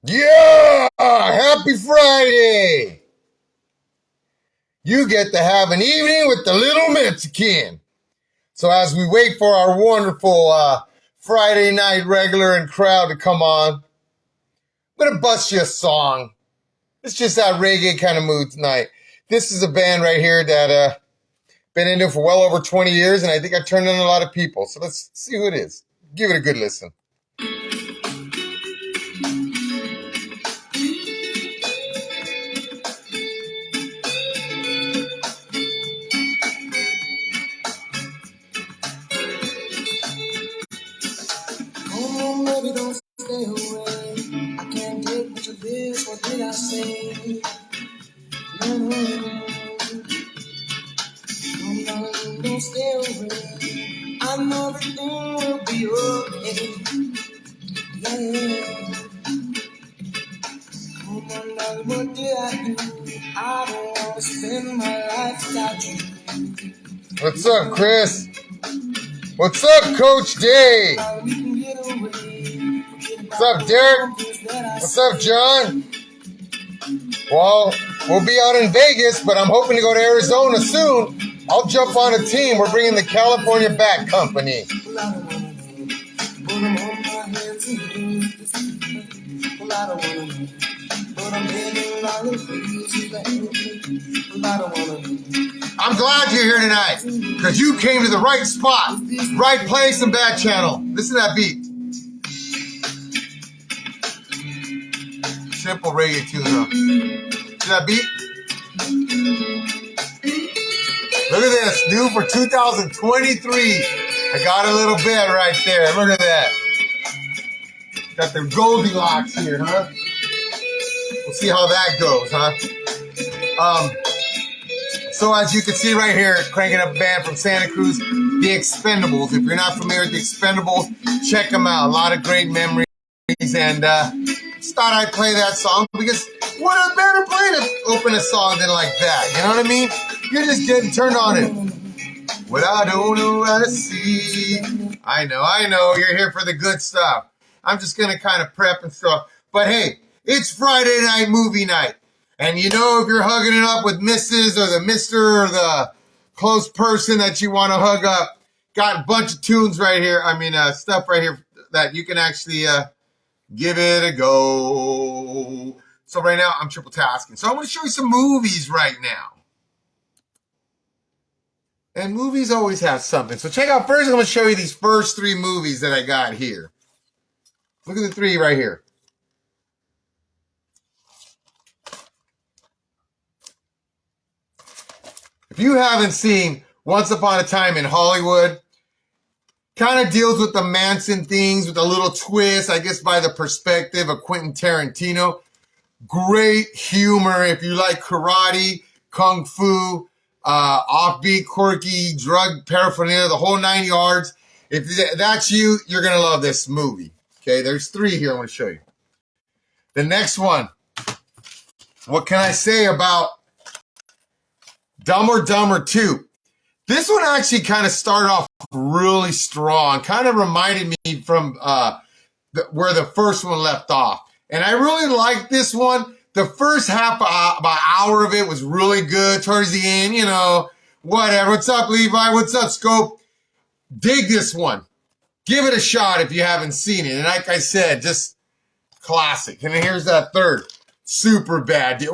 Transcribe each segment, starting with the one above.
Yeah! Happy Friday! You get to have an evening with the little Mexican. So as we wait for our wonderful Friday night regular and crowd to come on, I'm going to bust you a song. It's just that reggae kind of mood tonight. This is a band right here that been into for well over 20 years, and I think I turned on a lot of people. So let's see who it is. Give it a good listen. Oh, baby, don't stay away. I can't get to this. What did I say? No, no, don't stay away. I know everything will be okay. Yeah. Oh, my love, what did I do? I don't want to spend my life without you. What's up, Chris? What's up, Coach Day? What's up, Derek? What's up, John? Well, we'll be out in Vegas, but I'm hoping to go to Arizona soon. I'll jump on a team. We're bringing the California Back Company. I'm glad you're here tonight because you came to the right spot, right place, and bad channel. Listen to that beat. Simple reggae tune, though. See that beat? Look at this, new for 2023. I got a little bit right there. Look at that. Got the Goldilocks here, huh? We'll see how that goes, huh? So as you can see right here, cranking up a band from Santa Cruz, The Expendables. If you're not familiar with The Expendables, check them out. A lot of great memories, and just thought I'd play that song because what a better play to open a song than like that. You know what I mean? You're just getting turned on it. What I don't know how to see. I know. You're here for the good stuff. I'm just going to kind of prep and stuff. But hey, it's Friday night movie night. And you know, if you're hugging it up with Mrs. or the Mr. or the close person that you want to hug up, got a bunch of tunes right here. Stuff right here that you can actually give it a go. So right now, I'm triple tasking. So I want to show you some movies right now. And movies always have something. So check out, first I'm going to show you these first three movies that I got here. Look at the three right here. If you haven't seen Once Upon a Time in Hollywood, kind of deals with the Manson things with a little twist, I guess by the perspective of Quentin Tarantino. Great humor if you like karate, kung fu, offbeat, quirky, drug paraphernalia, the whole 9 yards. If that's you, you're going to love this movie. Okay, there's three here I want to show you. The next one, what can I say about Dumb or Dumber 2? This one actually kind of started off really strong, kind of reminded me from where the first one left off. And I really liked this one. The first half, about hour of it was really good. Towards the end, you know, whatever. What's up, Levi? What's up, Scope? Dig this one. Give it a shot if you haven't seen it. And like I said, just classic. And then here's that third. Super bad.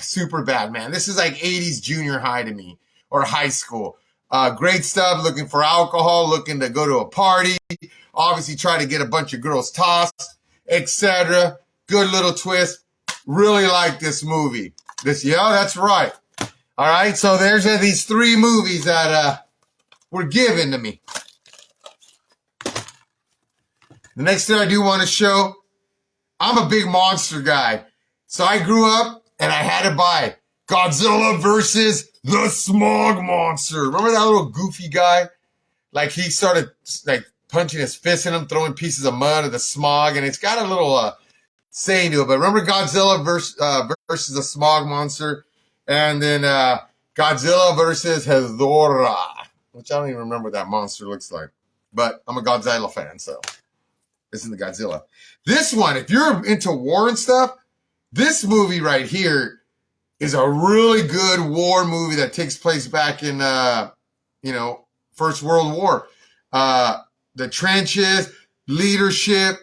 Super bad, man. This is like 80s junior high to me, or high school. Great stuff. Looking for alcohol, looking to go to a party. Obviously try to get a bunch of girls tossed, etc. Good little twist. Really like this movie. That's right. All right, so there's these three movies that were given to me. The next thing I do want to show, I'm a big monster guy. So I grew up and I had to buy Godzilla versus the Smog Monster. Remember that little goofy guy? Like he started like punching his fist in him, throwing pieces of mud at the smog, and it's got a little saying to it. But remember Godzilla versus the Smog Monster, and then Godzilla versus Hedorah, which I don't even remember what that monster looks like. But I'm a Godzilla fan, so this is the Godzilla. This one, if you're into war and stuff, this movie right here is a really good war movie that takes place back in, First World War. The trenches, leadership,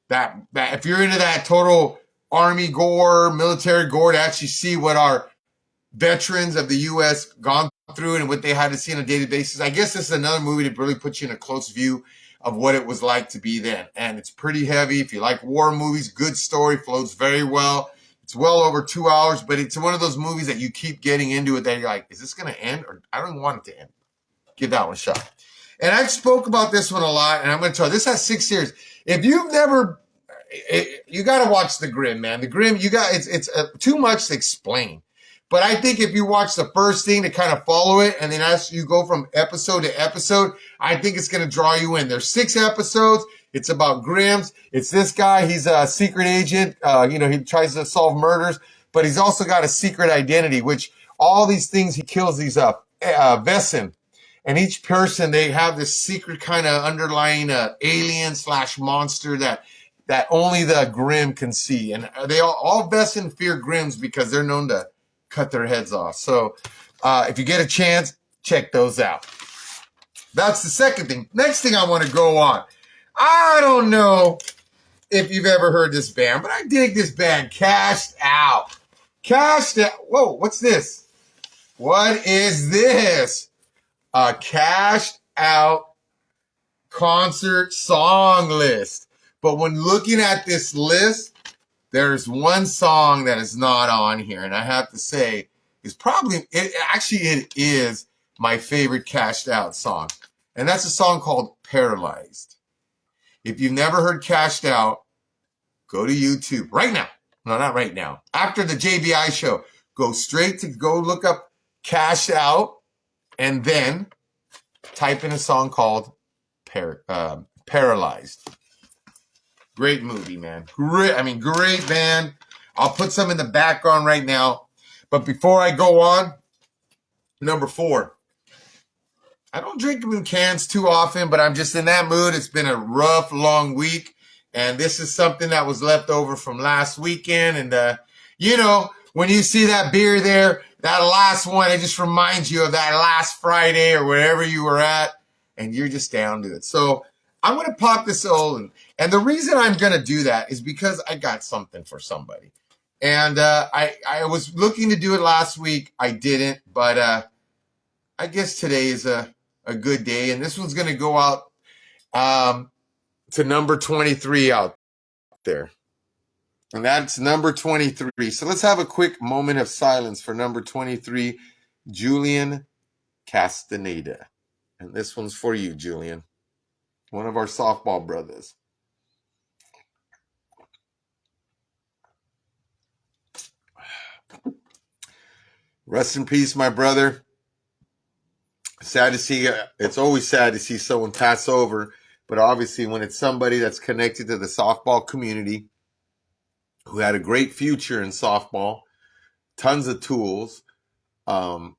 that if you're into that total army gore, military gore, to actually see what our veterans of the U.S. gone through and what they had to see on a daily basis. I guess this is another movie that really puts you in a close view of what it was like to be then. And it's pretty heavy. If you like war movies, good story, flows very well. It's well over 2 hours, but it's one of those movies that you keep getting into it that you're like, is this going to end? Or I don't even want it to end. Give that one a shot. And I spoke about this one a lot, and I'm going to tell you, this has 6 series. If you've never, you got to watch The Grimm, man. The Grimm, it's too much to explain. But I think if you watch the first thing to kind of follow it, and then as you go from episode to episode, I think it's going to draw you in. There's 6 episodes. It's about Grimm's. It's this guy. He's a secret agent. He tries to solve murders, but he's also got a secret identity, which all these things he kills these Vesson. And each person, they have this secret kind of underlying alien / monster that only the Grimm can see. And they all Vesson fear Grimms because they're known to cut their heads off. So if you get a chance, check those out. That's the second thing. Next thing I want to go on. I don't know if you've ever heard this band, but I dig this band, Cashed Out. Cashed Out. Whoa, what's this? What is this? A Cashed Out concert song list. But when looking at this list, there's one song that is not on here, and I have to say, it is my favorite Cashed Out song. And that's a song called Paralyzed. If you've never heard Cashed Out, go to YouTube right now. No, not right now. After the JBI show, go look up Cashed Out, and then type in a song called Paralyzed. Great movie, man. Great band. I'll put some in the background right now. But before I go on, number 4. I don't drink them in cans too often, but I'm just in that mood. It's been a rough, long week. And this is something that was left over from last weekend. And, when you see that beer there, that last one, it just reminds you of that last Friday or wherever you were at. And you're just down to it. So I'm going to pop this old. And the reason I'm going to do that is because I got something for somebody. And I was looking to do it last week. I didn't. But I guess today is a good day. And this one's going to go out to number 23 out there. And that's number 23. So let's have a quick moment of silence for number 23, Julian Castaneda. And this one's for you, Julian. One of our softball brothers. Rest in peace, my brother. Sad to see, it's always sad to see someone pass over, but obviously when it's somebody that's connected to the softball community, who had a great future in softball, tons of tools, anyone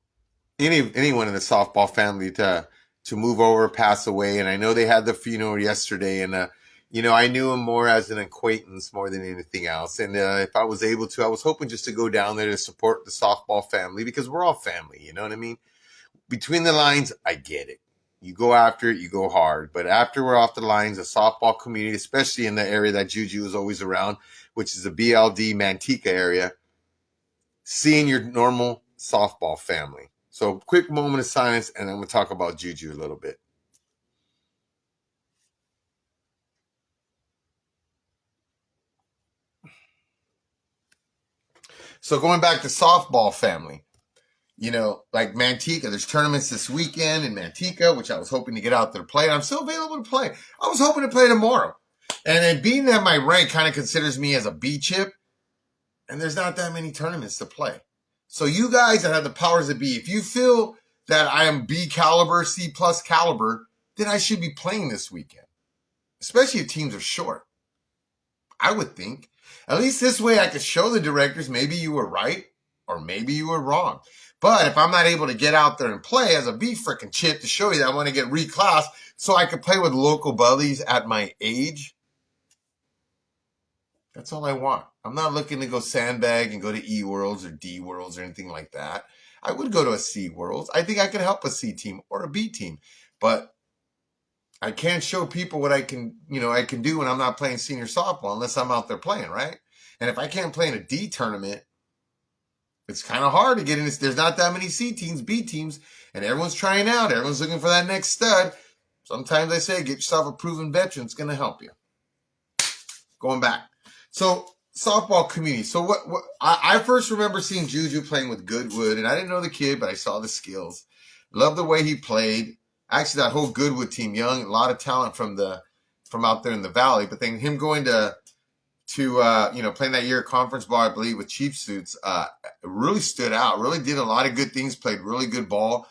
in the softball family to move over, pass away. And I know they had the funeral yesterday, and I knew him more as an acquaintance more than anything else. And if I was able to, I was hoping just to go down there to support the softball family, because we're all family, you know what I mean? Between the lines, I get it. You go after it, you go hard. But after we're off the lines, the softball community, especially in the area that Juju is always around, which is the BLD Manteca area, seeing your normal softball family. So quick moment of silence, and I'm going to talk about Juju a little bit. So going back to softball family, like Manteca, there's tournaments this weekend in Manteca, which I was hoping to get out there to play. I'm still available to play. I was hoping to play tomorrow. And then being that my rank kind of considers me as a B chip, and there's not that many tournaments to play. So you guys that have the powers that be, if you feel that I am B caliber, C plus caliber, then I should be playing this weekend, especially if teams are short. I would think. At least this way I could show the directors maybe you were right or maybe you were wrong. But if I'm not able to get out there and play as a B freaking chip to show you that I want to get reclassed so I could play with local buddies at my age, That's all I want. I'm not looking to go sandbag and go to E Worlds or D Worlds or anything like that. I would go to a C Worlds. I think I could help a C team or a B team, but I can't show people what I can do when I'm not playing senior softball unless I'm out there playing, right? And if I can't play in a D tournament, it's kind of hard to get in this. There's not that many C teams, B teams, and everyone's trying out. Everyone's looking for that next stud. Sometimes I say, get yourself a proven veteran. It's going to help you. Going back. So, softball community. So, what I first remember seeing Juju playing with Goodwood, and I didn't know the kid, but I saw the skills. Loved the way he played. Actually, that whole Goodwood team, young, a lot of talent from out there in the valley. But then him going to playing that year at conference ball, I believe, with Chief Suits, really stood out. Really did a lot of good things. Played really good ball.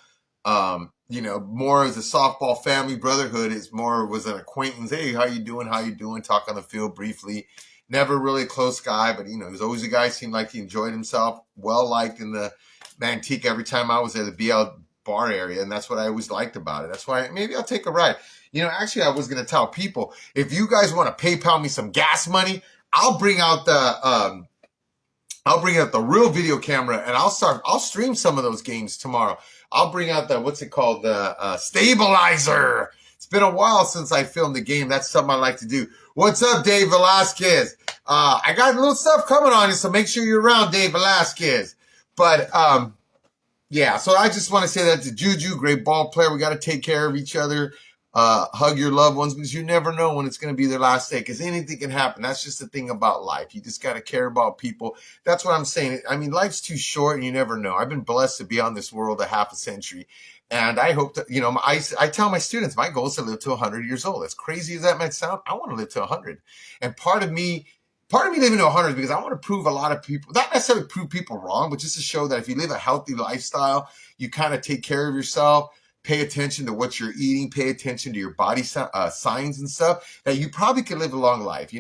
More as a softball family brotherhood. Was an acquaintance. Hey, how you doing? Talk on the field briefly. Never really a close guy, but he was always a guy. Seemed like he enjoyed himself. Well liked in the Manteca every time I was at the BL bar area, and that's what I always liked about it. That's why maybe I'll take a ride. Actually, I was going to tell people, if you guys want to PayPal me some gas money, I'll bring out the real video camera, and I'll stream some of those games tomorrow. I'll bring out the stabilizer. It's been a while since I filmed the game. That's something I like to do. What's up, Dave Velasquez? I got a little stuff coming on you, so make sure you're around, Dave Velasquez. But, yeah, so I just want to say that to Juju, great ball player. We got to take care of each other. Hug your loved ones, because you never know when it's going to be their last day, because anything can happen. That's just the thing about life. You just got to care about people. That's what I'm saying. I mean, life's too short, and you never know. I've been blessed to be on this world a half a century, and I hope that, I tell my students, my goal is to live to 100 years old. As crazy as that might sound, I want to live to 100. And part of me living to 100 is because I want to prove a lot of people, not necessarily prove people wrong, but just to show that if you live a healthy lifestyle, you kind of take care of yourself, pay attention to what you're eating, pay attention to your body signs and stuff, that you probably could live a long life.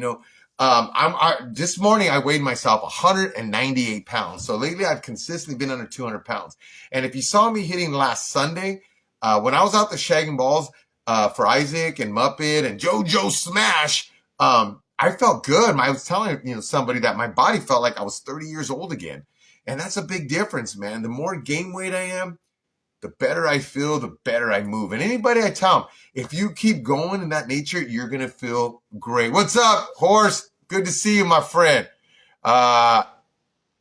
This morning I weighed myself 198 pounds. So lately I've consistently been under 200 pounds. And if you saw me hitting last Sunday, when I was out there shagging balls for Isaac and Muppet and JoJo Smash, I felt good. I was telling somebody that my body felt like I was 30 years old again. And that's a big difference, man. The more game weight I am, the better I feel, the better I move. And anybody I tell them, if you keep going in that nature, you're going to feel great. What's up, Horse? Good to see you, my friend.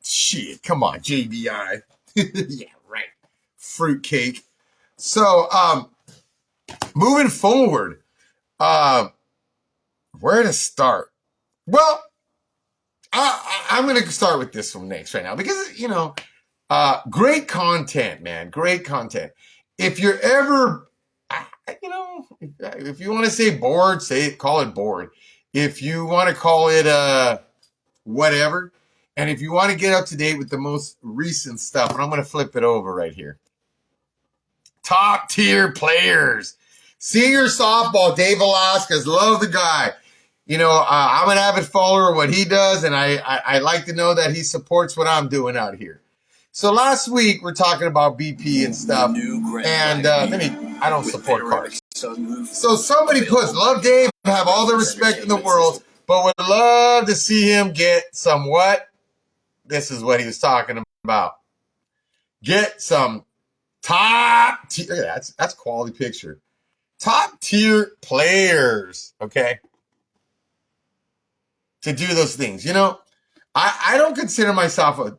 Shit, come on, JBI. Yeah, right. Fruitcake. So, moving forward, where to start? Well, I'm going to start with this one next right now because, great content, man. Great content. If you're ever, if you want to say bored, call it bored. If you want to call it whatever, and if you want to get up to date with the most recent stuff, and I'm going to flip it over right here. Top tier players. Senior softball, Dave Velasquez, love the guy. I'm an avid follower of what he does, and I like to know that he supports what I'm doing out here. So last week, we're talking about BP and stuff, and I don't support cards. So somebody puts, love Dave, have all the respect in the world, but would love to see him get some what? This is what he was talking about. Get some top tier, that's quality picture. Top tier players, okay? To do those things. I don't consider myself a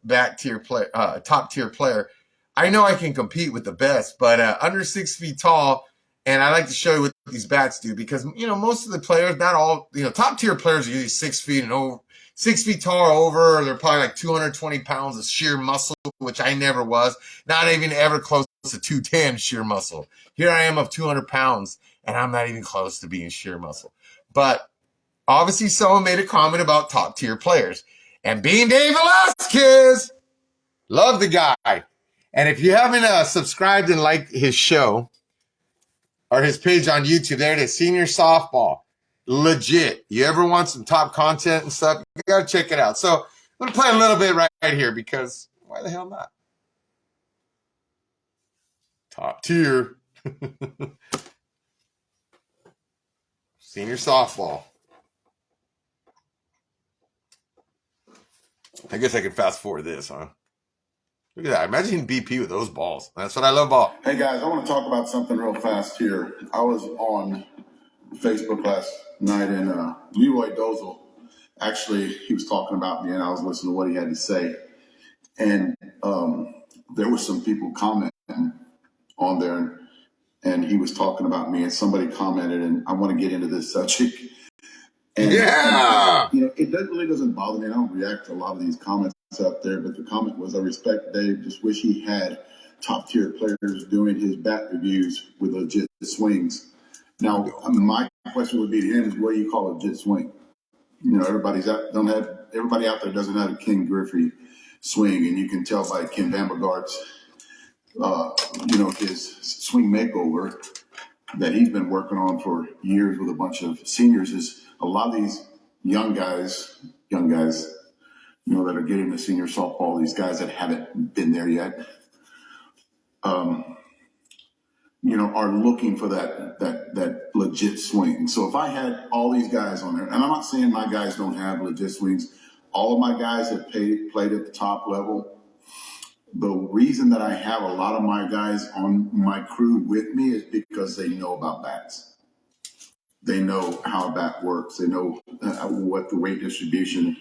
top tier player. I know I can compete with the best, but under 6 feet tall, and I like to show you what these bats do because, most of the players, not all, top tier players are usually 6 feet and over, 6 feet tall or over, or they're probably like 220 pounds of sheer muscle, which I never was, not even ever close to 210 sheer muscle. Here I am of 200 pounds, and I'm not even close to being sheer muscle. But obviously, someone made a comment about top tier players. And being Dave Velasquez, love the guy. And if you haven't subscribed and liked his show or his page on YouTube, there it is, Senior Softball. Legit. You ever want some top content and stuff, you got to check it out. So I'm going to play a little bit right here because why the hell not? Top tier. Senior Softball. I guess I could fast forward this, huh? Look at that. Imagine BP with those balls. That's what I love about. Hey guys, I want to talk about something real fast here. I was on Facebook last night and Leroy Dozel, actually, he was talking about me and I was listening to what he had to say. And there were some people commenting on there and he was talking about me and somebody commented, and I want to get into this subject. And, Yeah. it really doesn't bother me. I don't react to a lot of these comments out there, but the comment was, I respect Dave, just wish he had top tier players doing his bat reviews with legit swings. Now, my question would be to him is, what do you call a legit swing? Everybody out there doesn't have a Ken Griffey swing, and you can tell by Ken Vandergaard's, his swing makeover that he's been working on for years with a bunch of seniors. Is a lot of these young guys, that are getting to senior softball, these guys that haven't been there yet, are looking for that legit swing. And so if I had all these guys on there, and I'm not saying my guys don't have legit swings, all of my guys have played at the top level. The reason that I have a lot of my guys on my crew with me is because they know about bats. They know how a bat works. They know what the weight distribution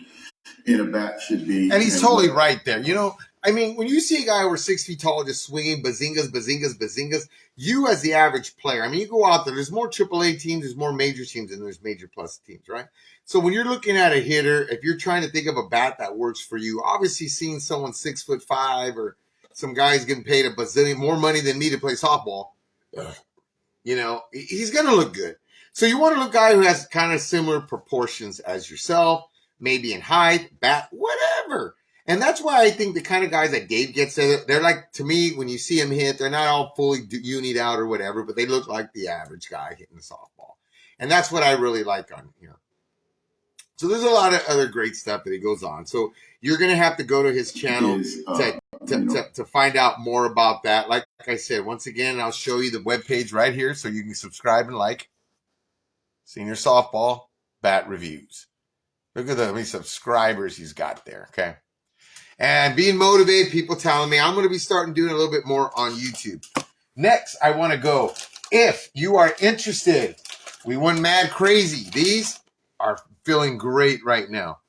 in a bat should be. And he's totally right there. When you see a guy over 6 feet tall just swinging bazingas, you as the average player, you go out there's more AAA teams, there's more major teams than there's major plus teams, right? So when you're looking at a hitter, if you're trying to think of a bat that works for you, obviously seeing someone 6'5" or some guys getting paid a bazillion more money than me to play softball, he's going to look good. So you want to look at a guy who has kind of similar proportions as yourself, maybe in height, bat, whatever. And that's why I think the kind of guys that Dave gets, they're like, to me, when you see them hit, they're not all fully unied out or whatever, but they look like the average guy hitting the softball. And that's what I really like on him. So there's a lot of other great stuff that he goes on. So you're going to have to go to his channel to find out more about that. Like I said, once again, I'll show you the webpage right here so you can subscribe and like Senior Softball Bat Reviews. Look at how many subscribers he's got there, okay? And being motivated, people telling me I'm going to be starting doing a little bit more on YouTube. Next, I want to go. If you are interested, we went mad crazy. These are feeling great right now.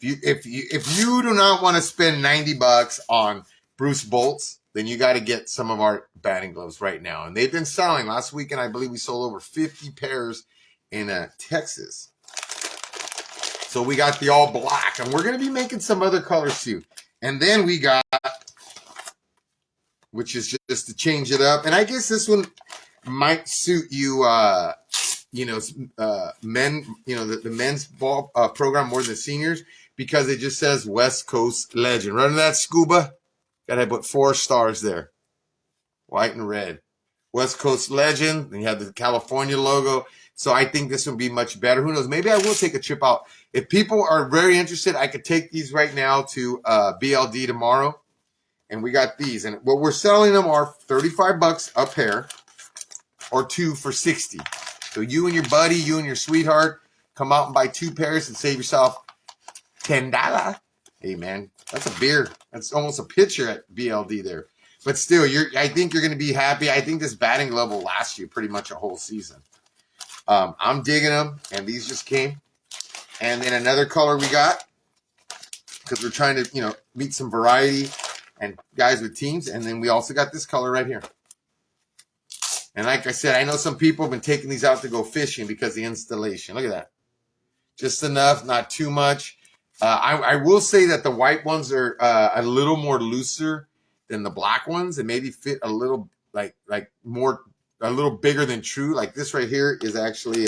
If you do not want to spend $90 on Bruce Bolts, then you got to get some of our batting gloves right now. And they've been selling. Last weekend, I believe we sold over 50 pairs in Texas. So we got the all black, and we're going to be making some other colors too. And then we got, which is just to change it up. And I guess this one might suit you, men, the men's ball program more than seniors, because it just says West Coast Legend. Running that scuba, got to put 4 stars there, white and red. West Coast Legend, and you have the California logo. So I think this would be much better. Who knows? Maybe I will take a trip out. If people are very interested, I could take these right now to BLD tomorrow. And we got these. And what we're selling them are $35 a pair or 2 for $60. So you and your buddy, you and your sweetheart, come out and buy 2 pairs and save yourself $10. Hey, man, that's a beer. That's almost a pitcher at BLD there. But still, I think you're going to be happy. I think this batting glove will last you pretty much a whole season. I'm digging them, and these just came. And then another color we got, because we're trying to, meet some variety and guys with teams. And then we also got this color right here. And like I said, I know some people have been taking these out to go fishing because of the installation. Look at that. Just enough, not too much. I will say that the white ones are a little more looser than the black ones, and maybe fit a little a little bigger than true. Like this right here is actually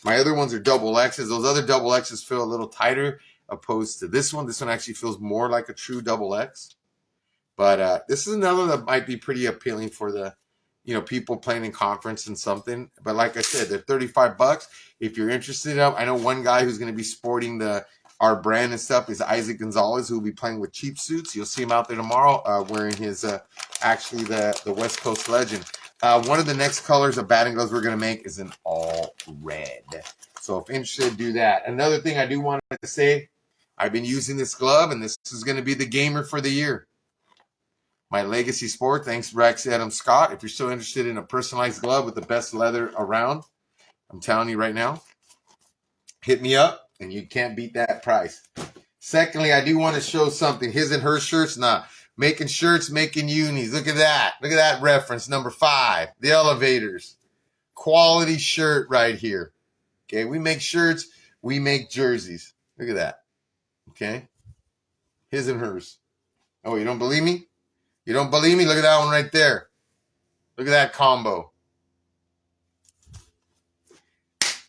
my other ones are double X's. Those other double X's feel a little tighter opposed to this one. This one actually feels more like a true double X. But this is another that might be pretty appealing for the people playing in conference and something. But like I said, they're $35. If you're interested in them, I know one guy who's going to be sporting our brand and stuff is Isaac Gonzalez, who will be playing with cheap suits. You'll see him out there tomorrow wearing his actually the West Coast Legend. One of the next colors of batting gloves we're going to make is an all red. So if interested, do that. Another thing I do want to say, I've been using this glove, and this is going to be the gamer for the year. My legacy sport, thanks Rex Adam Scott. If you're still interested in a personalized glove with the best leather around, I'm telling you right now, hit me up, and you can't beat that price. Secondly, I do want to show something. His and her shirts, making shirts, making unis. Look at that. Look at that reference, number 5, the elevators. Quality shirt right here. Okay, we make shirts, we make jerseys. Look at that. Okay, his and hers. Oh, you don't believe me? You don't believe me? Look at that one right there. Look at that combo.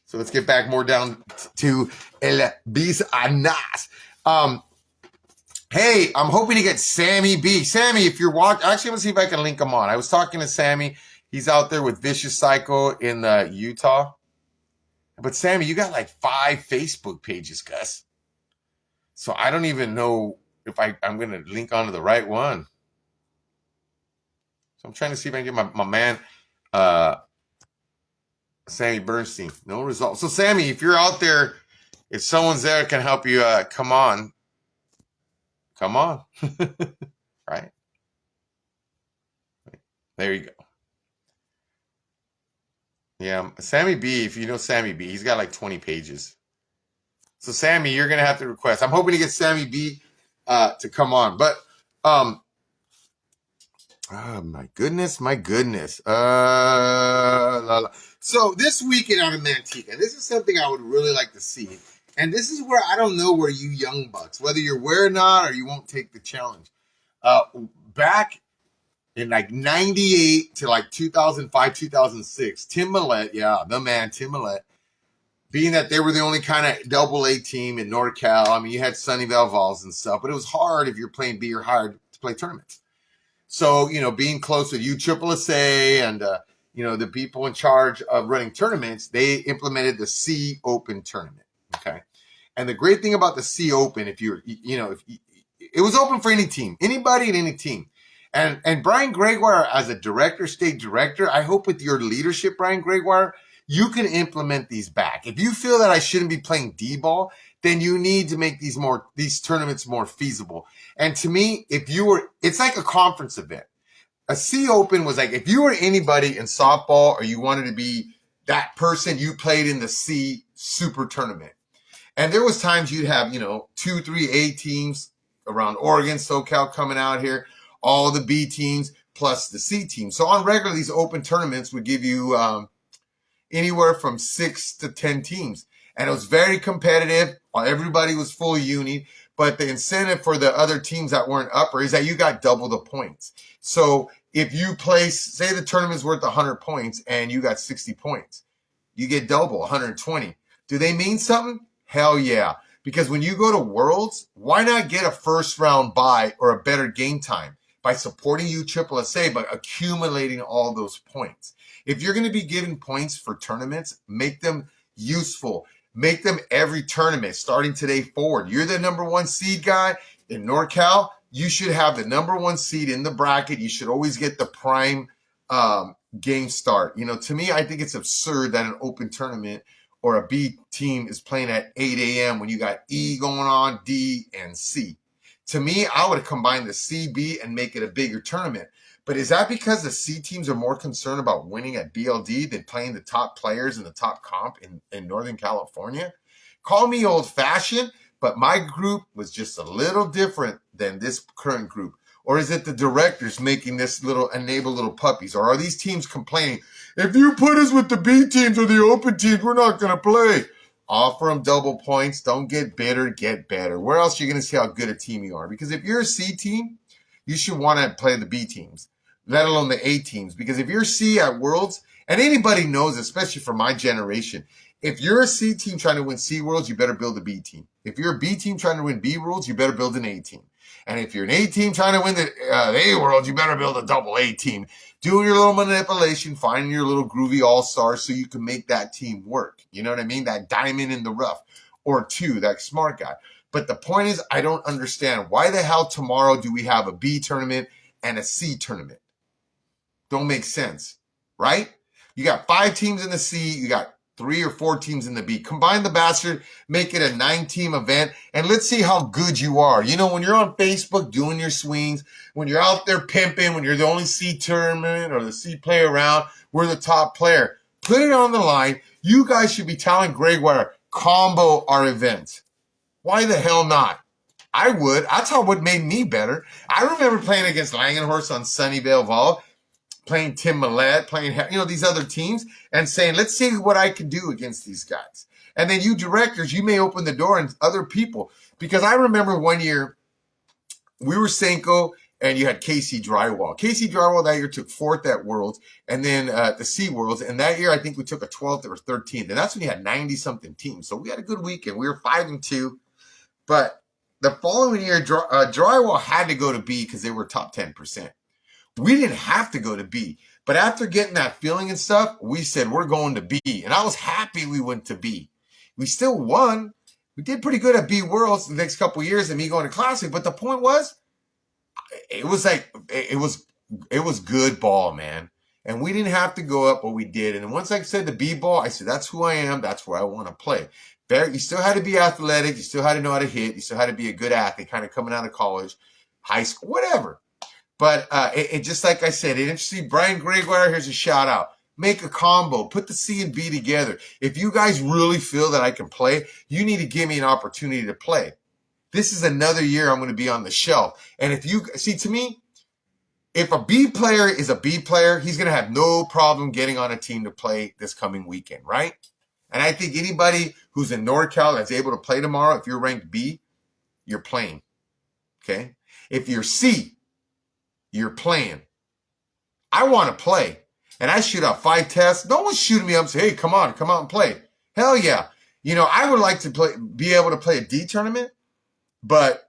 So let's get back more down to El Bis Anas. Hey, I'm hoping to get Sammy B. Sammy, if you're watching, actually, let's see if I can link him on. I was talking to Sammy. He's out there with Vicious Cycle in Utah. But Sammy, you got like 5 Facebook pages, Gus. So I don't even know if I'm going to link onto the right one. So I'm trying to see if I can get my man, Sammy Bernstein. No result. So Sammy, if you're out there, if someone's there that can help you, come on. Come on. Right? There you go. Yeah, Sammy B, if you know Sammy B, he's got like 20 pages. So Sammy, you're going to have to request. I'm hoping to get Sammy B to come on. But, oh my goodness. So this weekend out of Manteca, this is something I would really like to see. And this is where I don't know where you young bucks, whether you're wear or not, or you won't take the challenge. Back in like 98 to like 2005, 2006, Tim Millett, the man, Tim Millett, being that they were the only kind of AA team in NorCal. I mean, you had Sunnyvale Vols and stuff, but it was hard if you're playing B or hard to play tournaments. So, being close with USSSA and, the people in charge of running tournaments, they implemented the C Open tournament. Okay. And the great thing about the C Open, it was open for any team, anybody at any team. And Brian Gregoire, as a state director, I hope with your leadership, Brian Gregoire, you can implement these back. If you feel that I shouldn't be playing D-ball, then you need to make these tournaments more feasible. And to me, it's like a conference event. A C Open was like, if you were anybody in softball or you wanted to be that person, you played in the C Super Tournament. And there was times you'd have, 2, 3 A teams around Oregon, SoCal coming out here, all the B teams plus the C team. So on regular, these open tournaments would give you anywhere from 6 to 10 teams. And it was very competitive. Everybody was full uni. But the incentive for the other teams that weren't upper is that you got double the points. So if you say the tournament's worth 100 points and you got 60 points, you get double, 120. Do they mean something? Hell yeah. Because when you go to Worlds, why not get a first round bye or a better game time by supporting USSSA, but accumulating all those points? If you're going to be giving points for tournaments, make them useful. Make them every tournament starting today forward. You're the number 1 seed guy in NorCal. You should have the number 1 seed in the bracket. You should always get the prime game start. To me, I think it's absurd that an open tournament or a B team is playing at 8 a.m. when you got E going on, D, and C. To me, I would have combined the CB and make it a bigger tournament. But is that because the C teams are more concerned about winning at BLD than playing the top players in the top comp in Northern California? Call me old-fashioned, but my group was just a little different than this current group. Or is it the directors making this enable little puppies? Or are these teams complaining, if you put us with the B teams or the open teams, we're not going to play? Offer them double points. Don't get bitter, get better. Where else are you going to see how good a team you are? Because if you're a C team, you should want to play the B teams, let alone the A teams. Because if you're C at Worlds, and anybody knows, especially for my generation, if you're a C team trying to win C Worlds, you better build a B team. If you're a B team trying to win B Worlds, you better build an A team. And if you're an A team trying to win the A Worlds, you better build a double A team. Do your little manipulation, find your little groovy all-star so you can make that team work. You know what I mean? That diamond in the rough. Or 2, that smart guy. But the point is, I don't understand. Why the hell tomorrow do we have a B tournament and a C tournament? Don't make sense, right? You got 5 teams in the C. You got 3 or 4 teams in the B. Combine the bastard, make it a 9-team event, and let's see how good you are. You know, when you're on Facebook doing your swings, when you're out there pimping, when you're the only C tournament or the C player around, we're the top player. Put it on the line. You guys should be telling Gregoire, combo our events. Why the hell not? I would. That's how what made me better. I remember playing against Langenhorst on Sunnyvale Vol, playing Tim Millett, playing, these other teams, and saying, let's see what I can do against these guys. And then you directors, you may open the door and other people. Because I remember one year, we were Senko, and you had Casey Drywall. Casey Drywall that year took 4th at Worlds, and then the C Worlds. And that year, I think we took a 12th or 13th. And that's when you had 90-something teams. So we had a good weekend. We were 5-2. But the following year, Drywall had to go to B because they were top 10%. We didn't have to go to B. But after getting that feeling and stuff, we said, we're going to B. And I was happy we went to B. We still won. We did pretty good at B Worlds the next couple of years and me going to Classic. But the point was, it was good ball, man. And we didn't have to go up, but we did. And once I said the B ball, I said, that's who I am. That's where I want to play. You still had to be athletic. You still had to know how to hit. You still had to be a good athlete, kind of coming out of college, high school, whatever. But it just like I said, interesting. Brian Gregoire, here's a shout out. Make a combo. Put the C and B together. If you guys really feel that I can play, you need to give me an opportunity to play. This is another year I'm going to be on the shelf. And if you see, to me, if a B player is a B player, he's going to have no problem getting on a team to play this coming weekend, right? And I think anybody who's in NorCal that's able to play tomorrow, if you're ranked B, you're playing. Okay? If you're C, you're playing. I want to play. And I shoot out 5 tests. No one's shooting me up and say, hey, come out and play. Hell yeah. I would like to be able to play a D tournament. But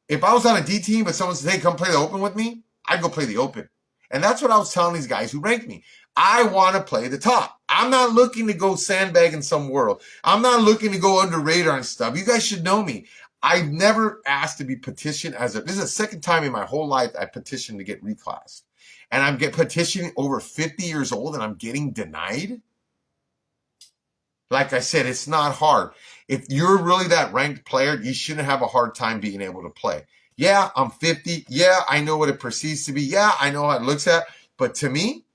if I was on a D team, but someone says, hey, come play the Open with me, I'd go play the Open. And that's what I was telling these guys who ranked me. I want to play the top. I'm not looking to go sandbag in some world. I'm not looking to go under radar and stuff. You guys should know me. I've never asked to be petitioned this is the second time in my whole life I petitioned to get reclassed. And I'm petitioning over 50 years old and I'm getting denied. Like I said, it's not hard. If you're really that ranked player, you shouldn't have a hard time being able to play. Yeah, I'm 50. Yeah, I know what it perceives to be. Yeah, I know how it looks at. But to me,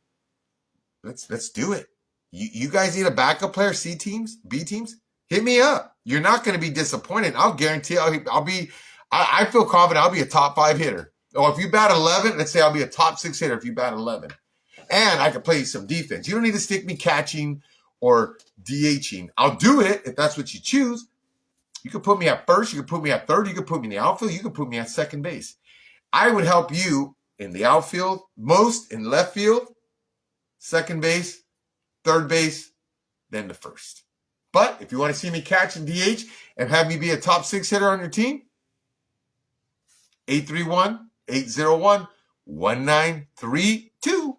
let's do it. You guys need a backup player, C teams, B teams? Hit me up. You're not going to be disappointed. I'll guarantee I feel confident I'll be a top 5 hitter. Or if you bat 11, let's say I'll be a top 6 hitter if you bat 11. And I can play you some defense. You don't need to stick me catching or DHing. I'll do it if that's what you choose. You can put me at first. You can put me at third. You can put me in the outfield. You can put me at second base. I would help you in the outfield, most in left field, second base, third base, then the first. But if you want to see me catch and DH and have me be a top 6 hitter on your team, 831-801-1932.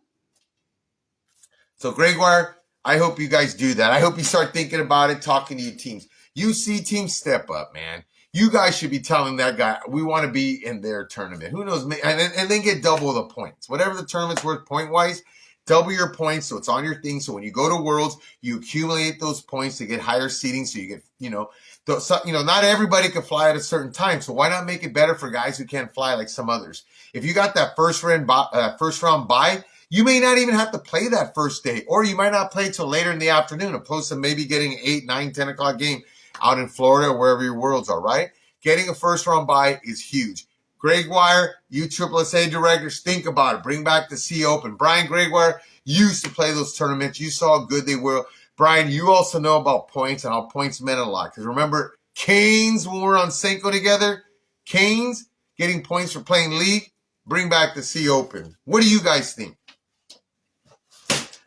So Gregoire, I hope you guys do that. I hope you start thinking about it, talking to your teams. You see teams step up, man. You guys should be telling that guy, we want to be in their tournament. Who knows? And then get double the points. Whatever the tournament's worth point-wise, double your points so it's on your thing. So when you go to Worlds, you accumulate those points to get higher seating. So you get, not everybody can fly at a certain time. So why not make it better for guys who can't fly like some others? If you got that first round bye, you may not even have to play that first day, or you might not play till later in the afternoon, opposed to maybe getting an 8, 9, 10 o'clock game out in Florida or wherever your Worlds are, right? Getting a first round bye is huge. Gregoire, you USSSA directors, think about it. Bring back the C Open. Brian Gregoire used to play those tournaments. You saw how good they were. Brian, you also know about points and how points meant a lot. Because remember, Canes, when we were on Senko together, Canes getting points for playing league, bring back the C Open. What do you guys think?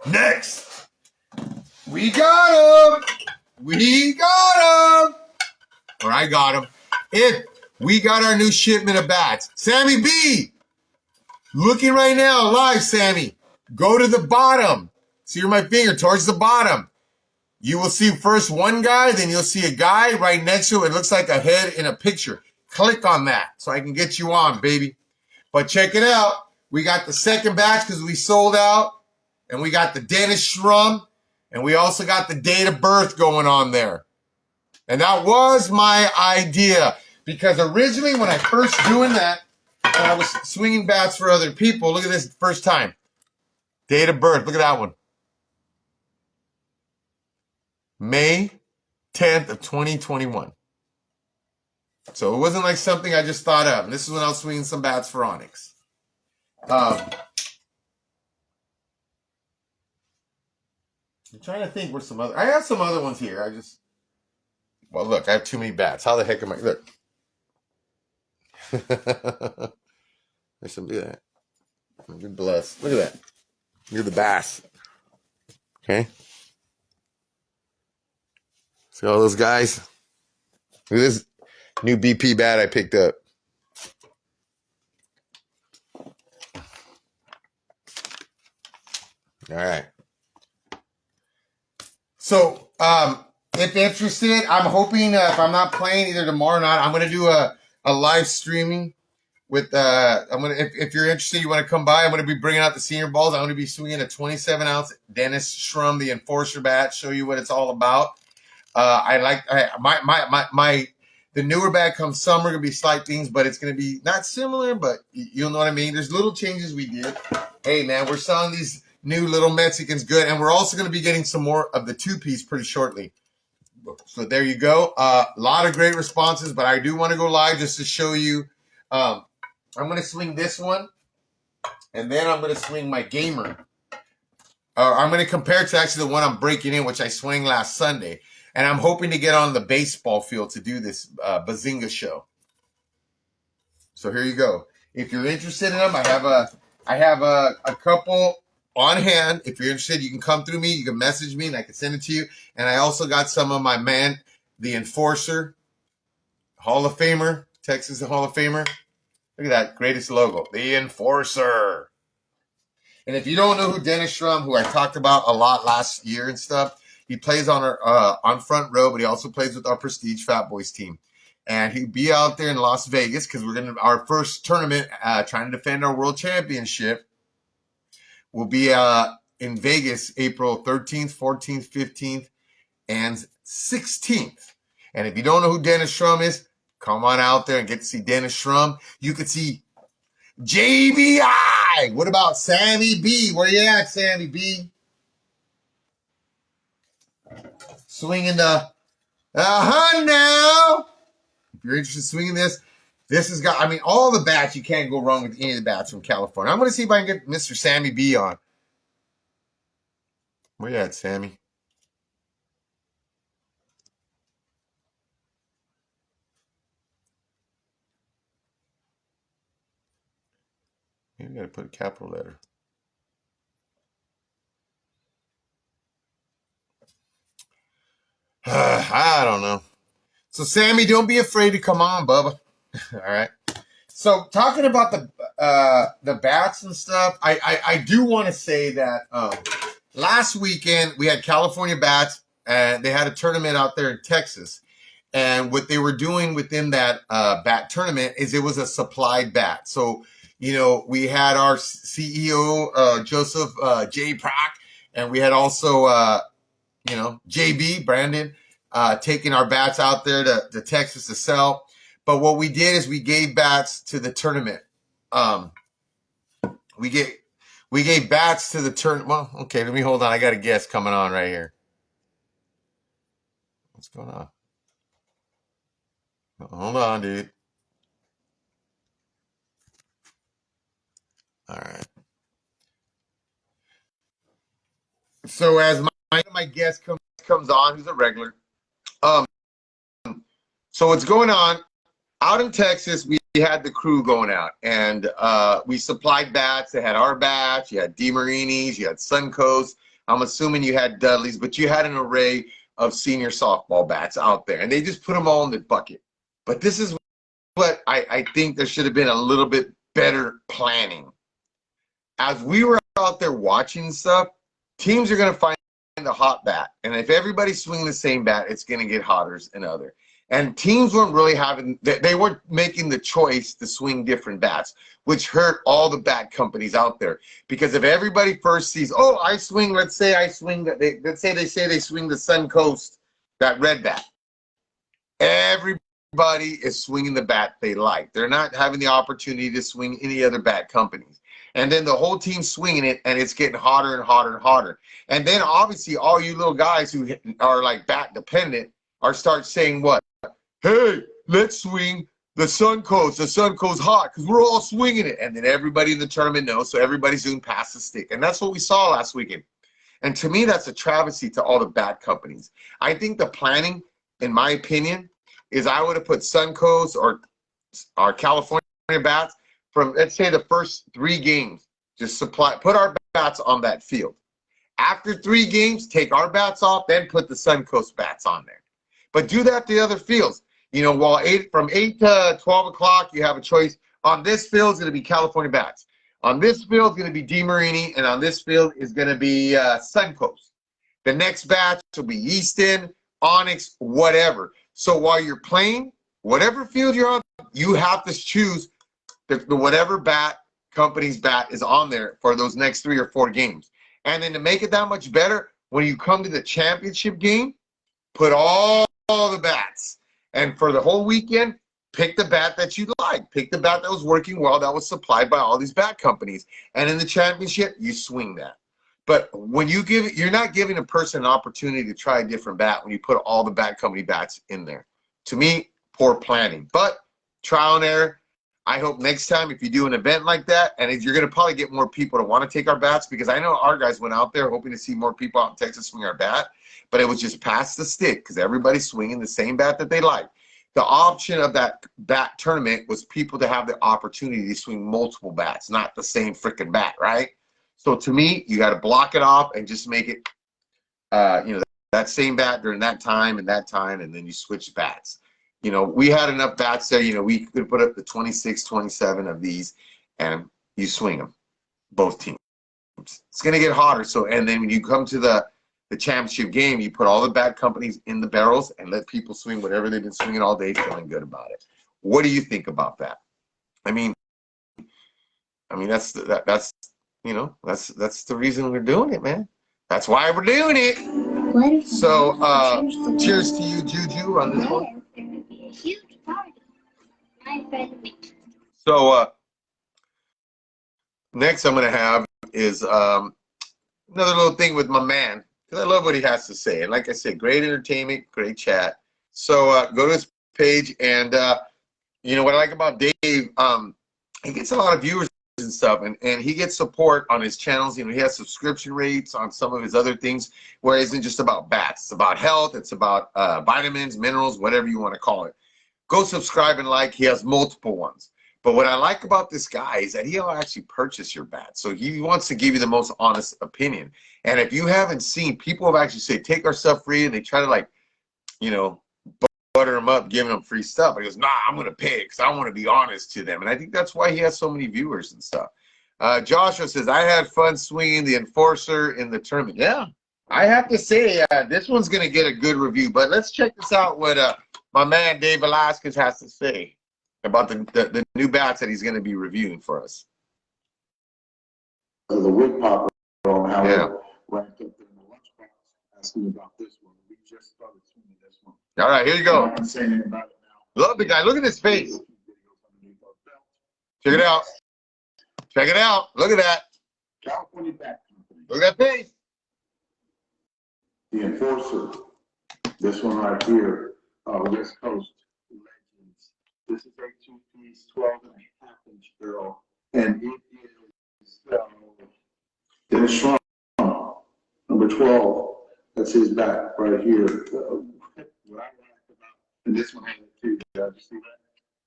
Next, we got him. We got him. Or I got him. We got our new shipment of bats. Sammy B. Looking right now, live, Sammy. Go to the bottom. See my finger towards the bottom. You will see first one guy, then you'll see a guy right next to it. It looks like a head in a picture. Click on that so I can get you on, baby. But check it out. We got the second batch because we sold out. And we got the Dennis Shrum. And we also got the date of birth going on there. And that was my idea. Because originally when I first doing that, when I was swinging bats for other people, look at this first time. Date of birth, look at that one. May 10th of 2021. So it wasn't like something I just thought of. And this is when I was swinging some bats for Onyx. I'm trying to think where some other... I have some other ones here. Well, look, I have too many bats. How the heck am I... Look. There's some... Look at that. Good bless. Look at that. You're the bass. Okay? See all those guys? Look at this new BP bat I picked up. All right. So, if interested, I'm hoping if I'm not playing either tomorrow or not, I'm gonna do a live streaming with if you're interested, you want to come by. I'm gonna be bringing out the senior balls. I'm gonna be swinging a 27-ounce Dennis Shrum, the Enforcer bat. Show you what it's all about. The newer bat comes summer, gonna be slight things, but it's gonna be not similar, but you'll know what I mean. There's little changes we did. Hey man, we're selling these new little Mexicans good, and we're also gonna be getting some more of the 2-piece pretty shortly. So there you go. A lot of great responses, but I do want to go live just to show you. I'm gonna swing this one, and then I'm gonna swing my gamer. I'm gonna compare it to actually the one I'm breaking in, which I swung last Sunday. And I'm hoping to get on the baseball field to do this Bazinga show. So here you go. If you're interested in them, I have a couple on hand. If you're interested, you can come through me. You can message me, and I can send it to you. And I also got some of my man, the Enforcer, Hall of Famer, Texas Hall of Famer. Look at that greatest logo, the Enforcer. And if you don't know who Dennis Shrum, who I talked about a lot last year and stuff, he plays on our on front row, but he also plays with our Prestige Fat Boys team. And he'd be out there in Las Vegas because we're gonna our first tournament, trying to defend our world championship. Will be in Vegas, April 13th, 14th, 15th, and 16th. And if you don't know who Dennis Shrum is, come on out there and get to see Dennis Shrum. You could see JBI. What about Sammy B? Where you at, Sammy B? Swinging the now. If you're interested in swinging this has got, I mean, all the bats, you can't go wrong with any of the bats from California. I'm going to see if I can get Mr. Sammy B on. Where you at, Sammy? Maybe I got to put a capital letter. I don't know. So, Sammy, don't be afraid to come on, Bubba. All right. So, talking about the bats and stuff, I do want to say that last weekend we had California Bats, and they had a tournament out there in Texas. And what they were doing within that bat tournament is it was a supplied bat. So, you know, we had our CEO, Joseph J. Prock, and we had also, JB, Brandon, taking our bats out there to Texas to sell. But what we did is we gave bats to the tournament. We gave bats to the tournament. Well, okay, let me hold on. I got a guest coming on right here. What's going on? Hold on, dude. All right. So as my guest comes on, who's a regular. So what's going on out in Texas? We had the crew going out, and we supplied bats. They had our bats. You had DeMarinis. You had Suncoast. I'm assuming you had Dudleys, but you had an array of senior softball bats out there, and they just put them all in the bucket. But this is what I think there should have been a little bit better planning. As we were out there watching stuff, teams are going to find the hot bat. And if everybody's swinging the same bat, it's going to get hotter than other. And teams weren't really they weren't making the choice to swing different bats, which hurt all the bat companies out there. Because if everybody first sees, oh, I swing, let's say they swing the Suncoast, that red bat. Everybody is swinging the bat they like. They're not having the opportunity to swing any other bat companies. And then the whole team's swinging it, and it's getting hotter and hotter and hotter. And then obviously all you little guys who are like bat dependent are start saying what? Hey, let's swing the Suncoast. The Suncoast hot because we're all swinging it. And then everybody in the tournament knows, so everybody's doing pass the stick. And that's what we saw last weekend. And to me, that's a travesty to all the bat companies. I think the planning, in my opinion, is I would have put Suncoast or our California bats from, let's say, the first 3 games. Just put our bats on that field. After 3 games, take our bats off, then put the Suncoast bats on there. But do that to the other fields. You know, while from 8 to 12 o'clock, you have a choice. On this field is going to be California bats. On this field is going to be DeMarini, and on this field is going to be Suncoast. The next batch will be Easton, Onyx, whatever. So while you're playing, whatever field you're on, you have to choose the whatever bat company's bat is on there for those next 3 or 4 games. And then to make it that much better, when you come to the championship game, put all the bats. And for the whole weekend, pick the bat that you like. Pick the bat that was working well, that was supplied by all these bat companies. And in the championship, you swing that. But when you give it, you're not giving a person an opportunity to try a different bat when you put all the bat company bats in there. To me, poor planning. But trial and error. I hope next time if you do an event like that, and you're going to probably get more people to want to take our bats, because I know our guys went out there hoping to see more people out in Texas swing our bat, but it was just pass the stick because everybody's swinging the same bat that they like. The option of that bat tournament was people to have the opportunity to swing multiple bats, not the same freaking bat, right? So to me, you got to block it off and just make it, you know, that same bat during that time, and then you switch bats. You know, we had enough bats there. You know, we could put up the 26, 27 of these, and you swing them, both teams. It's going to get hotter. So, and then when you come to the championship game, you put all the bat companies in the barrels and let people swing whatever they've been swinging all day, feeling good about it. What do you think about that? I mean, that's you know, that's the reason we're doing it, man. That's why we're doing it. So, cheers to you, Juju, on this one. A huge party. My friend. So next I'm going to have is another little thing with my man, because I love what he has to say. And like I said, great entertainment, great chat. So go to his page, and you know what I like about Dave, he gets a lot of viewers and stuff, and he gets support on his channels. You know, he has subscription rates on some of his other things, where it isn't just about bats. It's about health. It's about vitamins, minerals, whatever you want to call it. Go subscribe and like. He has multiple ones. But what I like about this guy is that he'll actually purchase your bat. So he wants to give you the most honest opinion. And if you haven't seen, people have actually said, take our stuff free, and they try to, like, you know, butter him up, giving him free stuff. He goes, nah, I'm going to pay because I want to be honest to them. And I think that's why he has so many viewers and stuff. Joshua says, I had fun swinging the Enforcer in the tournament. Yeah, I have to say, this one's going to get a good review. But let's check this out, what my man Dave Velasquez has to say about the new bats that he's going to be reviewing for us. The wood popper on how it ranked up there in the lunchbox, asking about this one. We just started swinging this one. All right, here you go. I'm not saying anything about it now. Love the guy. Look at his face. Check it out. Check it out. Look at that. California Bat Company. Look at that face. The Enforcer. This one right here, West Coast Legends. This is a 2-piece, 12.5-inch barrel, and it is Dennis Schrum, number 12. That's his bat right here. What I like about, and this one has it too. Did you see that?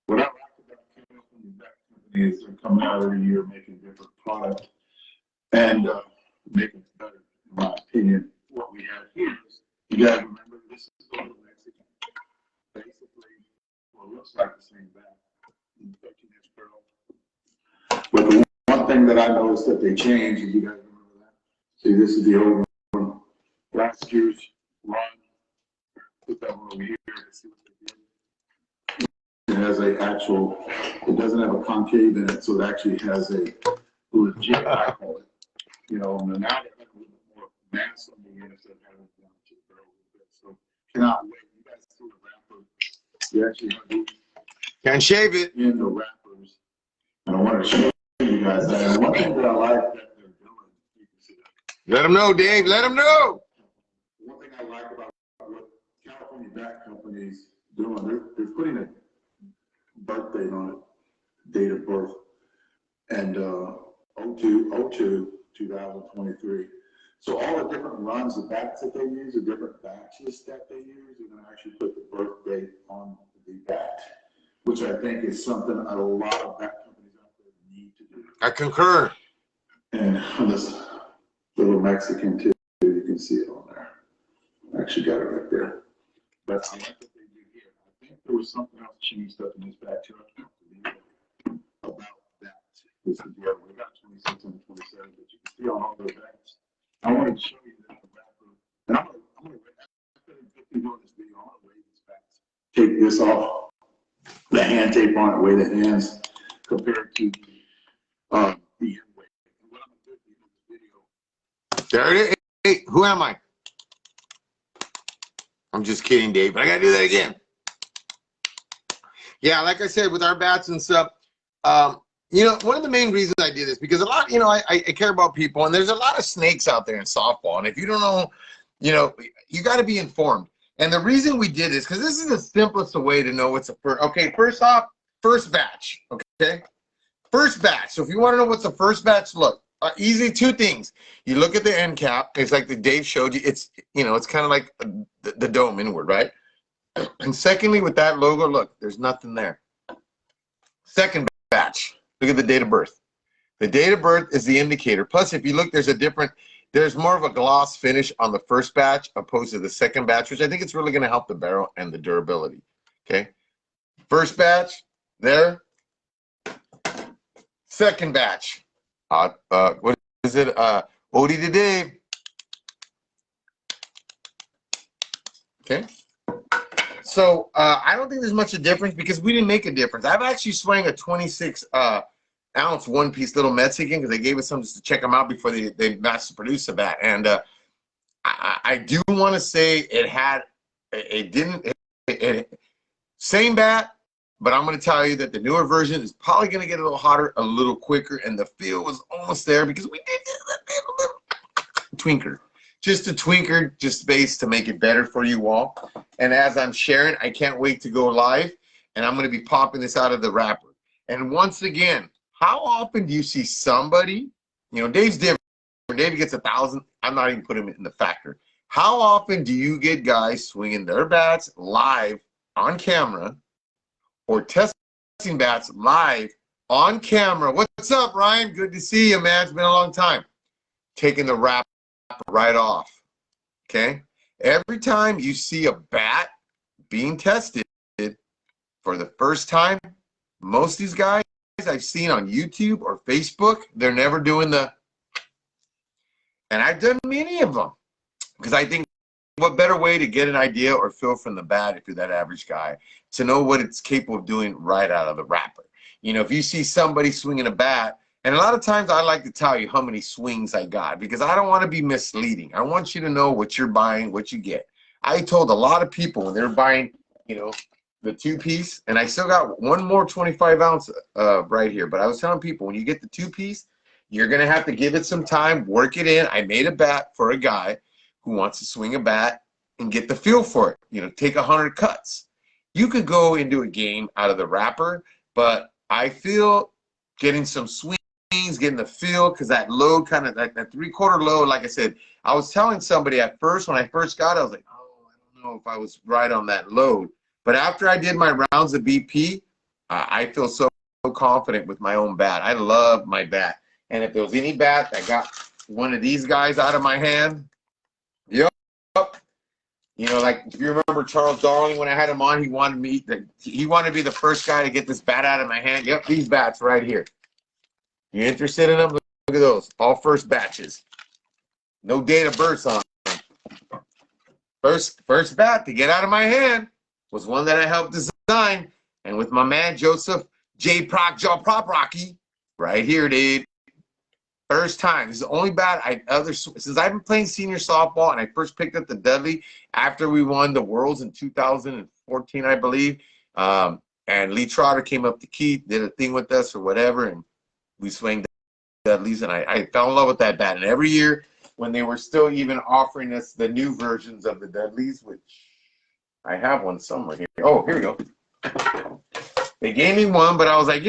What I like about California Bat Company is they're coming out every year making different products and making it better, in my opinion. What we have here is, you guys remember, this is the Mexican. Basically, well, it looks like the same bat, 13-inch barrel. But the one thing that I noticed that they changed, is you guys remember that? See, this is the old one. Last year's run. Put that one over here to see what they did. has a actual, it doesn't have a concave in it, so it actually has a legit eye hole. You know, and now they have a little bit more mass on the end instead of having it down to the barrel a little bit. So cannot wait. You guys see the wrapper. You actually have these Can't shave it. in the wrappers. And I want to show you guys that. And one thing that I like that they're doing, you can see that. Let them know, Dave. Let them know. One thing I like about what California Bat Company's doing, they're putting a birth date on it, date of birth, and 2023. So all the different runs of bats that they use, the different batches that they use, they're going to actually put the birth date on the bat, which I think is something a lot of bat companies out there need to do. I concur. And on this little Mexican too, you can see it on there. I actually got it right there. But I like what they do here. I think there was something else changed up in this bat too. About that. This is the other. We got 26 and 27, but you can see on all those bats. I want to show you that the wrapper. And I'm gonna after they doing this video, I'm gonna weigh these bats. Take this off. The hand tape on it, weigh the hands compared to the end weight. And what I'm gonna do at the end of this video. There it is. Hey, who am I? I'm just kidding, Dave, but I gotta do that again. Yeah, like I said, with our bats and stuff, you know, one of the main reasons I did this, because a lot, you know, I care about people, and there's a lot of snakes out there in softball. And if you don't know, you know, you got to be informed. And the reason we did this, because this is the simplest way to know what's a first. Okay, first off, first batch. Okay, first batch. So if you want to know what's the first batch, look, easy, two things. You look at the end cap. It's like the Dave showed you. It's, you know, it's kind of like the dome inward, right? And secondly, with that logo, look, there's nothing there. Second batch. Look at the date of birth. The date of birth is the indicator. Plus, if you look, there's more of a gloss finish on the first batch opposed to the second batch, which I think it's really going to help the barrel and the durability. Okay. First batch there. Second batch. What is it? Odie to Dave. Okay. So I don't think there's much of a difference because we didn't make a difference. I've actually swung a 26 ounce one-piece little Mexican because they gave us some just to check them out before they mass produce a bat. And I do want to say same bat, but I'm going to tell you that the newer version is probably going to get a little hotter, a little quicker, and the feel was almost there because we did a little twinker. Just a twinker, just space to make it better for you all. And as I'm sharing, I can't wait to go live, and I'm going to be popping this out of the wrapper. And once again, how often do you see somebody, you know, Dave's different. Dave gets 1,000. I'm not even putting him in the factor. How often do you get guys swinging their bats live on camera or testing bats live on camera? What's up, Ryan? Good to see you, man. It's been a long time. Taking the wrapper right off. Okay? Every time you see a bat being tested for the first time, most of these guys I've seen on YouTube or Facebook, they're never doing the, and I've done many of them because I think what better way to get an idea or feel from the bat if you're that average guy to know what it's capable of doing right out of the wrapper. You know, if you see somebody swinging a bat, and a lot of times I like to tell you how many swings I got because I don't want to be misleading. I want you to know what you're buying, what you get. I told a lot of people when they're buying, you know, the two-piece, and I still got one more 25-ounce right here, but I was telling people when you get the two-piece, you're going to have to give it some time, work it in. I made a bat for a guy who wants to swing a bat and get the feel for it. You know, take 100 cuts. You could go into a game out of the wrapper, but I feel getting some swings, getting the feel, because that load kind of, like that three-quarter load, like I said, I was telling somebody at first, when I first got it, I was like, oh, I don't know if I was right on that load. But after I did my rounds of BP, I feel so confident with my own bat. I love my bat. And if there was any bat that got one of these guys out of my hand, yep. You know, like if you remember Charles Darling, when I had him on, he wanted to be the first guy to get this bat out of my hand. Yep, these bats right here. You interested in them? Look at those. All first batches. No date of birth on them. First bat to get out of my hand was one that I helped design. And with my man, Joseph J. Joe Prop Rocky, right here, dude. First time. This is the only bat since I've been playing senior softball and I first picked up the Dudley after we won the Worlds in 2014, I believe. And Lee Trotter came up to Keith, did a thing with us or whatever, and we swung Dudleys, and I fell in love with that bat. And every year, when they were still even offering us the new versions of the Dudleys, which I have one somewhere here. Oh, here we go. They gave me one, but I was like,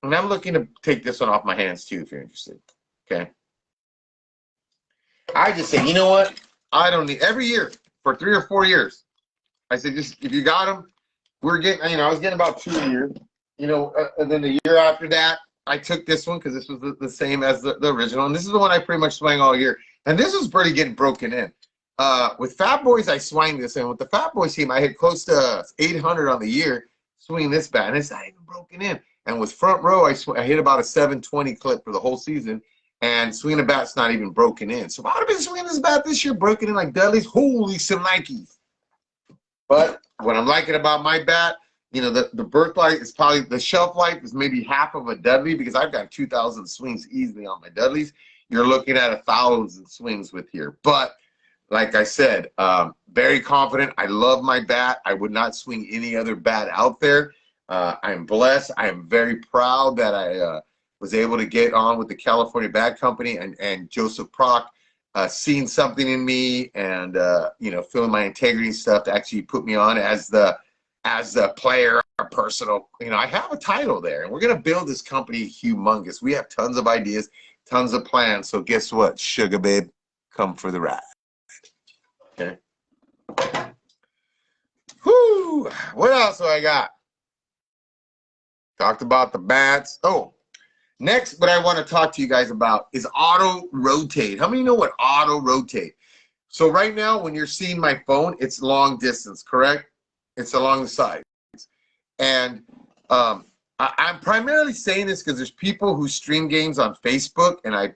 and I'm looking to take this one off my hands too, if you're interested. Okay. I just said, you know what? I don't need every year for 3 or 4 years. I said, just if you got them, we're getting. I was getting about 2 a year. And then the year after that, I took this one because this was the same as the original, and this is the one I pretty much swang all year. And this was pretty getting broken in. With Fat Boys, I swang this, and with the Fat Boys team, I hit close to 800 on the year swinging this bat, and it's not even broken in. And with Front Row, I hit about a 720 clip for the whole season, and swinging the bat's not even broken in. So if I would have been swinging this bat this year, broken in like Dudley's, holy some Nikes. But what I'm liking about my bat, the birth life is probably, the shelf life is maybe half of a Dudley because I've got 2,000 swings easily on my Dudleys. You're looking at 1,000 swings with here. But like I said, very confident. I love my bat. I would not swing any other bat out there. I'm blessed. I am very proud that I was able to get on with the California Bat Company and Joseph Prock seeing something in me and, feeling my integrity and stuff to actually put me on as the player or personal. I have a title there, and we're going to build this company humongous. We have tons of ideas, tons of plans. So guess what, sugar babe? Come for the ride. Okay. Whoo! What else do I got? Talked about the bats. Oh, next, what I want to talk to you guys about is auto rotate. How many know what auto rotate? So right now, when you're seeing my phone, it's long distance, correct? It's along the sides. And I'm primarily saying this because there's people who stream games on Facebook, and I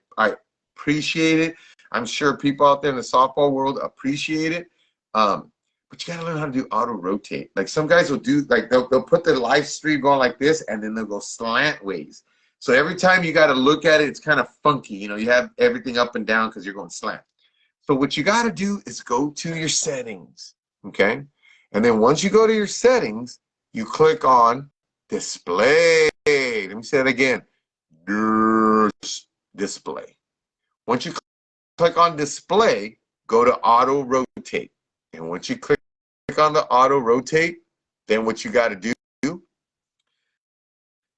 appreciate it. I'm sure people out there in the softball world appreciate it. But you got to learn how to do auto rotate. Like some guys will do, like they'll put their live stream going like this, and then they'll go slant ways. So every time you got to look at it, it's kind of funky. You have everything up and down because you're going slant. So what you got to do is go to your settings, okay? And then once you go to your settings, you click on display. Let me say it again. Display. Once you click on display, go to auto rotate. And once you click on the auto rotate, then what you got to do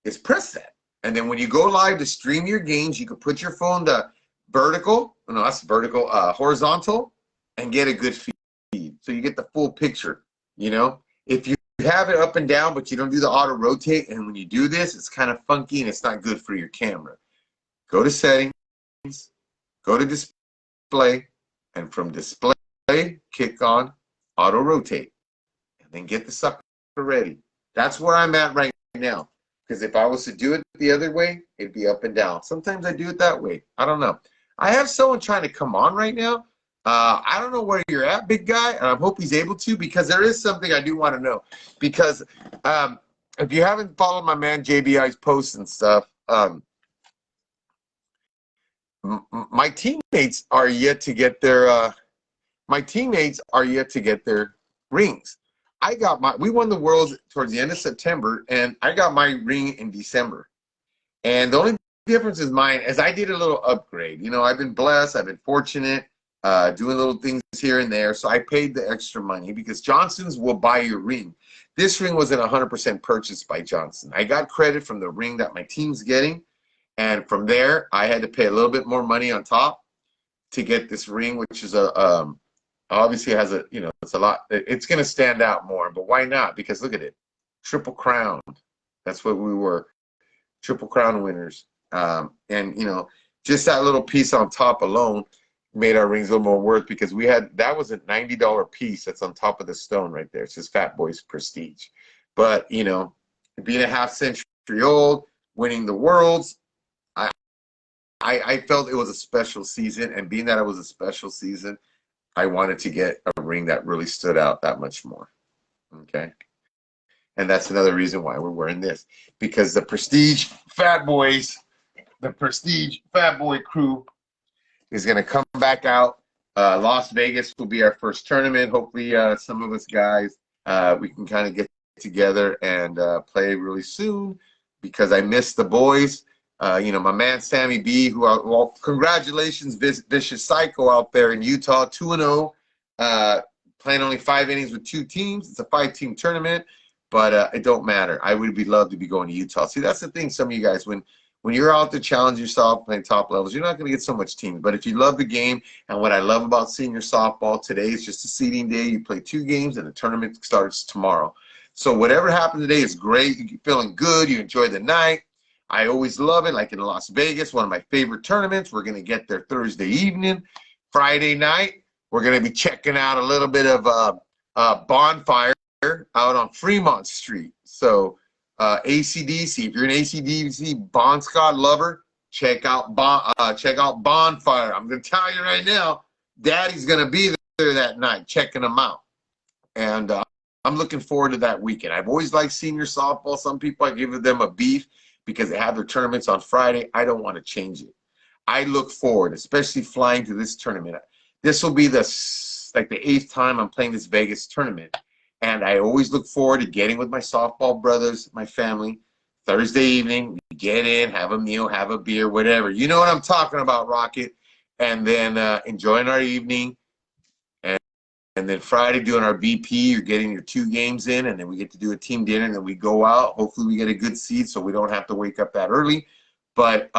is press that. And then when you go live to stream your games, you can put your phone to vertical, no, that's vertical, horizontal, and get a good feed. So you get the full picture, If you have it up and down, but you don't do the auto rotate, and when you do this, it's kind of funky and it's not good for your camera. Go to settings, go to display, and from display, kick on auto rotate, and then get the sucker ready. That's where I'm at right now. Because if I was to do it the other way, it'd be up and down. Sometimes I do it that way. I don't know. I have someone trying to come on right now. I don't know where you're at, big guy, and I hope he's able to, because there is something I do want to know. Because if you haven't followed my man JBI's posts and stuff, my teammates are yet to get their rings. We won the Worlds towards the end of September, and I got my ring in December. And the only difference is mine, as I did a little upgrade. I've been blessed, I've been fortunate, doing little things here and there. So I paid the extra money because Johnson's will buy your ring. This ring wasn't 100% purchased by Johnson. I got credit from the ring that my team's getting. And from there, I had to pay a little bit more money on top to get this ring, which is obviously has it's a lot. It's going to stand out more, but why not? Because look at it. Triple Crown. That's what we were. Triple Crown winners. And, just that little piece on top alone made our rings a little more worth, because that was a $90 piece that's on top of the stone right there. It's just Fat Boys Prestige. But, being a half century old, winning the Worlds, I felt it was a special season. And being that it was a special season, I wanted to get a ring that really stood out that much more. Okay. And that's another reason why we're wearing this, because the Prestige Fat Boys, the Prestige Fat Boy crew is going to come back out. Las Vegas will be our first tournament. Hopefully, some of us guys, we can kind of get together and play really soon, because I miss the boys. You know, my man Sammy B, well, congratulations, Vicious Psycho out there in Utah, 2-0, playing only 5 innings with 2 teams. It's a 5-team tournament, but it don't matter. I would be love to be going to Utah. See, that's the thing, some of you guys, when you're out to challenge yourself playing top levels, you're not going to get so much teams. But if you love the game, and what I love about senior softball, today is just a seeding day. You play 2 games, and the tournament starts tomorrow. So whatever happened today is great. You're feeling good. You enjoy the night. I always love it, like in Las Vegas, one of my favorite tournaments. We're going to get there Thursday evening. Friday night, we're going to be checking out a little bit of Bonfire out on Fremont Street. So ACDC, if you're an ACDC Bon Scott lover, check out Bonfire. I'm going to tell you right now, Daddy's going to be there that night checking them out. And I'm looking forward to that weekend. I've always liked senior softball. Some people, I give them a beef because they have their tournaments on Friday. I don't want to change it. I look forward, especially flying to this tournament. This will be the 8th time I'm playing this Vegas tournament. And I always look forward to getting with my softball brothers, my family, Thursday evening. We get in, have a meal, have a beer, whatever. You know what I'm talking about, Rocket. And then enjoying our evening. And then Friday doing our BP, you're getting your 2 games in, and then we get to do a team dinner, and then we go out. Hopefully we get a good seat so we don't have to wake up that early. But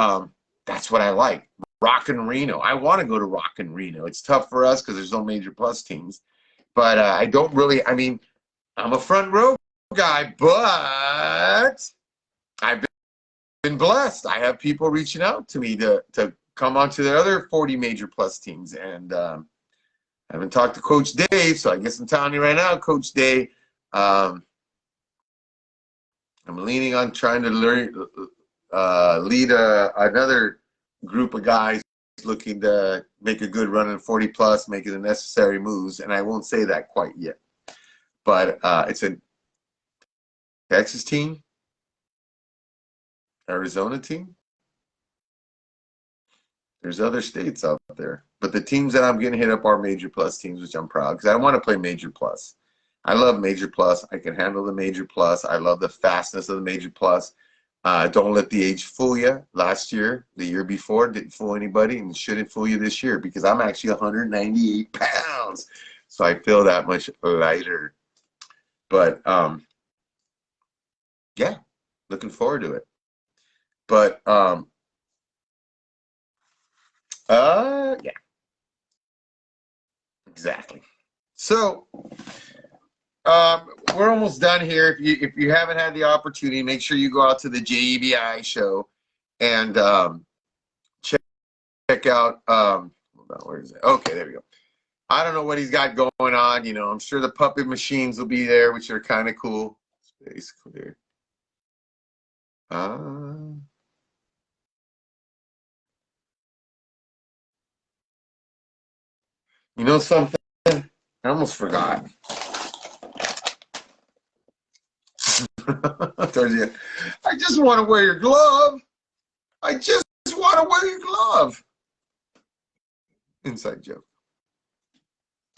that's what I like. Rockin' Reno. I want to go to Rockin' Reno. It's tough for us because there's no Major Plus teams. But I don't really, I mean, I'm a front row guy, but I've been blessed. I have people reaching out to me to come on to the other 40 Major Plus teams. And I haven't talked to Coach Dave, so I guess I'm telling you right now, Coach Dave, I'm leaning on trying to lead another group of guys looking to make a good run in 40 plus, making the necessary moves, and I won't say that quite yet. But it's a Texas team, Arizona team. There's other states out there. But the teams that I'm going to hit up are Major Plus teams, which I'm proud, because I want to play Major Plus. I love Major Plus. I can handle the Major Plus. I love the fastness of the Major Plus. Don't let the age fool you. Last year, the year before, didn't fool anybody, and shouldn't fool you this year, because I'm actually 198 pounds. So I feel that much lighter. But, yeah, looking forward to it. But, yeah. Exactly. So we're almost done here. If you haven't had the opportunity, make sure you go out to the JEBI show and check out. Hold on, where is it? Okay, there we go. I don't know what he's got going on. You know, I'm sure the puppet machines will be there, which are kind of cool. Space clear. You know something? I almost forgot. I just want to wear your glove. I just want to wear your glove. Inside joke.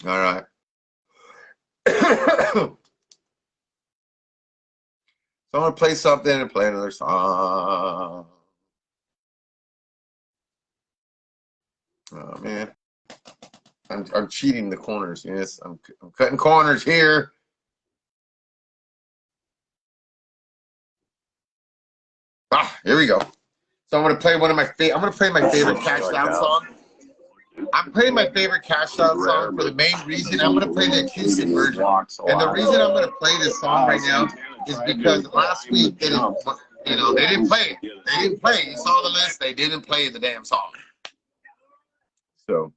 All right. So I'm going to play something and play another song. Oh, man. I'm cheating the corners. Yes, I'm cutting corners here. Here we go. So I'm going to play one of my favorite. I'm going to play my favorite Cashed Out song. I'm playing my favorite Cashed Out song for the main reason. I'm going to play the acoustic version. And the reason I'm going to play this song right now is because last week they didn't play it. They didn't play it. You saw the list. They didn't play the damn song. So,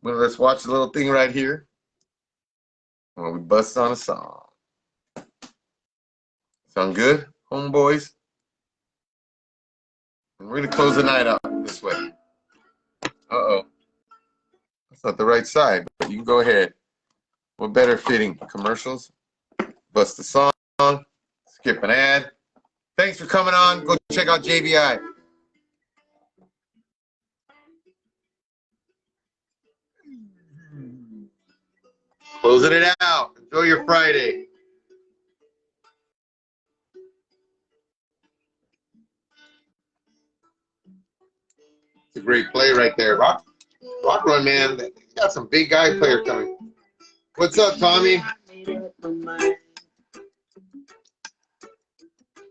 well, let's watch the little thing right here while we bust on a song. Sound good, homeboys? And we're going to close the night out this way. Uh-oh. That's not the right side, but you can go ahead. What better fitting? Commercials? Bust the song. Skip an ad. Thanks for coming on. Go check out JBI. Closing it out. Enjoy your Friday. It's a great play right there. Rock Run, man. You got some big guy player coming. What's up, Tommy?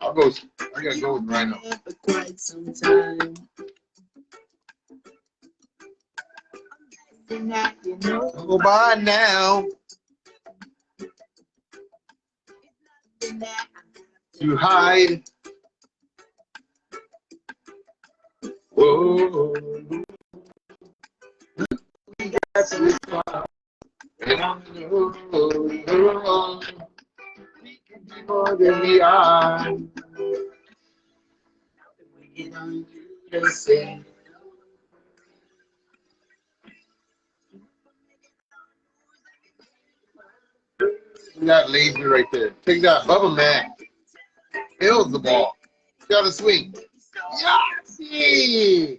I gotta go with Rhino. Go by now. To hide. Whoa. And I know we can be more than we are. We don't do the same. We got lazy right there. Take that, Bubba Mac. Kills the ball. Got to swing. Yeah, see.